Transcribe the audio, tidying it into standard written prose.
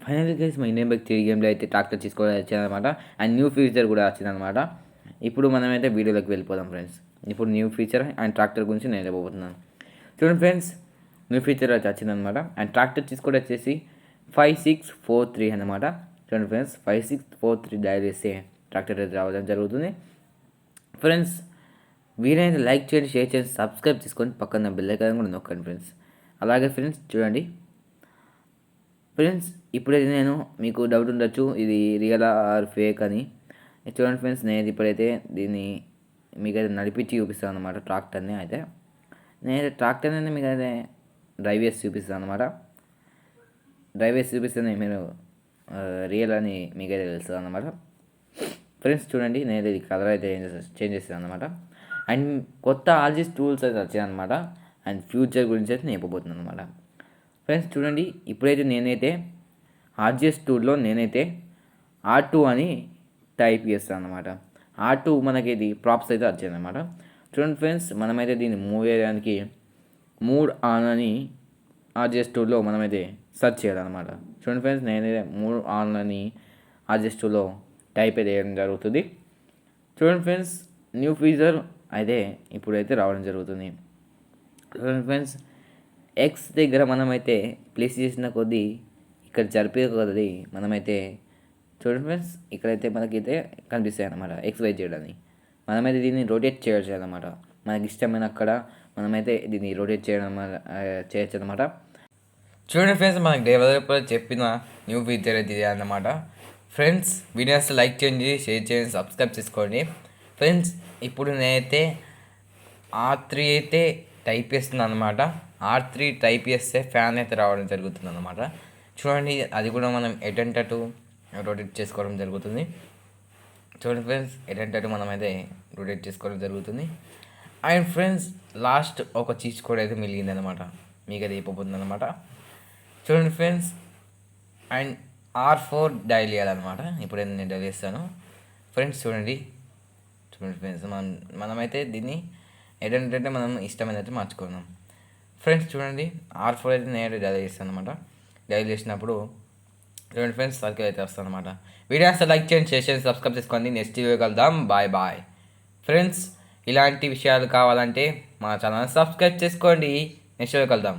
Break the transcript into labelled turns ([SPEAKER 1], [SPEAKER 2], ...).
[SPEAKER 1] Final guys మా Indian bike 3 గేమ్లో అయితే ట్రాక్టర్ తీసుకోవడం వచ్చిందనమాట. అండ్ న్యూ ఫీచర్ కూడా వచ్చిందనమాట. ఇప్పుడు మనమైతే వీడియోలోకి వెళ్ళిపోదాం ఫ్రెండ్స్. ఇప్పుడు న్యూ ఫీచర్ అండ్ ట్రాక్టర్ గురించి నేను చెప్పబోతున్నాను. చూడండి ఫ్రెండ్స్, న్యూ ఫీచర్ అయితే వచ్చిందనమాట. అండ్ ట్రాక్టర్ తీసుకోవడం వచ్చేసి 5643 అనమాట. చూడండి ఫ్రెండ్స్, 5643 డయల్ చేస్తే ట్రాక్టర్ అయితే రావడం జరుగుతుంది. ఫ్రెండ్స్, వీలైతే లైక్ చేయండి, షేర్ చేయండి, సబ్స్క్రైబ్ చేసుకొని పక్కన బెల్ ఐకాన్ కూడా నొక్కండి ఫ్రెండ్స్. అలాగే ఫ్రెండ్స్ చూడండి ఫ్రెండ్స్, ఇప్పుడైతే నేను మీకు డౌట్ ఉండొచ్చు ఇది రియల్ ఆర్ ఫేక్ అని. చూడండి ఫ్రెండ్స్, నేను ఇప్పుడైతే దీన్ని మీకైతే నడిపించి చూపిస్తాను అనమాట. ట్రాక్టర్ని అయితే నేనైతే ట్రాక్టర్ని మీకైతే డ్రైవ్ చేసి చూపిస్తాను అనమాట. డ్రైవ్ చేసి చూపిస్తేనే మీరు రియల్ అని మీకైతే తెలుస్తుంది అనమాట. ఫ్రెండ్స్ చూడండి, నేనైతే ఇది కలర్ అయితే చేంజ్ చేస్తాను అనమాట. అండ్ కొత్త ఆర్జిస్ టూల్స్ అయితే వచ్చాయన్నమాట. అండ్ ఫ్యూచర్ గురించి అయితే నేను చెప్పబోతున్నాను అనమాట. ఫ్రెండ్స్ చూడండి, ఇప్పుడైతే నేనైతే ఆర్జిఎస్ టూల్లో నేనైతే R2 అని టైప్ చేస్తాను అనమాట. R2 మనకి ఇది ప్రాప్స్ అయితే వచ్చాయన్నమాట. చూడండి ఫ్రెండ్స్, మనమైతే దీన్ని మూవ్ చేయడానికి మూడ్ ఆన్ అని ఆర్జిఎస్ టూల్లో మనమైతే సెర్చ్ చేయాలన్నమాట. చూడండి ఫ్రెండ్స్, నేనైతే మూడ్ ఆన్ అని ఆర్జిఎస్ టూల్లో టైప్ అయితే చేయడం జరుగుతుంది. చూడండి ఫ్రెండ్స్, న్యూ ఫీచర్ అయితే ఇప్పుడైతే రావడం జరుగుతుంది. చూడండి ఫ్రెండ్స్, ఎక్స్ దగ్గర మనమైతే ప్లేస్ చేసిన కొద్దీ ఇక్కడ జరిపే కొద్దీ మనమైతే చూడండి ఫ్రెండ్స్, ఇక్కడైతే మనకైతే కనిపిస్తాయి అన్నమాట XY చేయడానికి. మనమైతే దీన్ని రొటేట్ చేయొచ్చు అనమాట. మనకి ఇష్టమైన అక్కడ మనమైతే దీన్ని రొటేట్ చేయొచ్చు అనమాట. చూడండి ఫ్రెండ్స్, మనకి డెవలపర్ చెప్పిన న్యూ ఫీచర్ అయితే ఇది అన్నమాట. ఫ్రెండ్స్, వీడియోస్ లైక్ చేయండి, షేర్ చేయండి, సబ్స్క్రైబ్ చేసుకోండి. ఫ్రెండ్స్, ఇప్పుడు నేనైతే R3 అయితే టైప్ చేస్తున్నాను అనమాట. R3 టైప్ చేస్తే ఫ్యాన్ అయితే రావడం జరుగుతుంది అనమాట. చూడండి, అది కూడా మనం ఎటెంటటు రొటేట్ చేసుకోవడం జరుగుతుంది. చూడండి ఫ్రెండ్స్, ఎటెంటటు మనం అయితే రొటేట్ చేసుకోవడం జరుగుతుంది. అండ్ ఫ్రెండ్స్, లాస్ట్ ఒక చీజ్ కోడ్ అయితే మిగిలింది అనమాట, మీకు అది అయిపోతుంది అనమాట. చూడండి ఫ్రెండ్స్, అండ్ R4 డైల్ చేయాలన్నమాట. ఇప్పుడు నేను డైల్ చేస్తాను. ఫ్రెండ్స్ చూడండి ఫ్రెండ్స్, మనమైతే దీన్ని ఏంటంటే మనం ఇష్టమైనట్టు మార్చుకున్నాం. ఫ్రెండ్స్ చూడండి, R4 అయితే నేను డైల్ చేస్తాను అనమాట. డైల్ చేసినప్పుడు చూడండి ఫ్రెండ్స్, సర్కిల్ అయితే వస్తుంది అనమాట. వీడియోస్ లైక్ చేయండి, షేర్ చేయండి, సబ్స్క్రైబ్ చేసుకోండి. నెక్స్ట్ వీడియో కలుద్దాం. Bye bye friends. ఇలాంటి విషయాలు కావాలంటే మా ఛానల్ సబ్స్క్రైబ్ చేసుకోండి. నెక్స్ట్ వీడియో కలుద్దాం.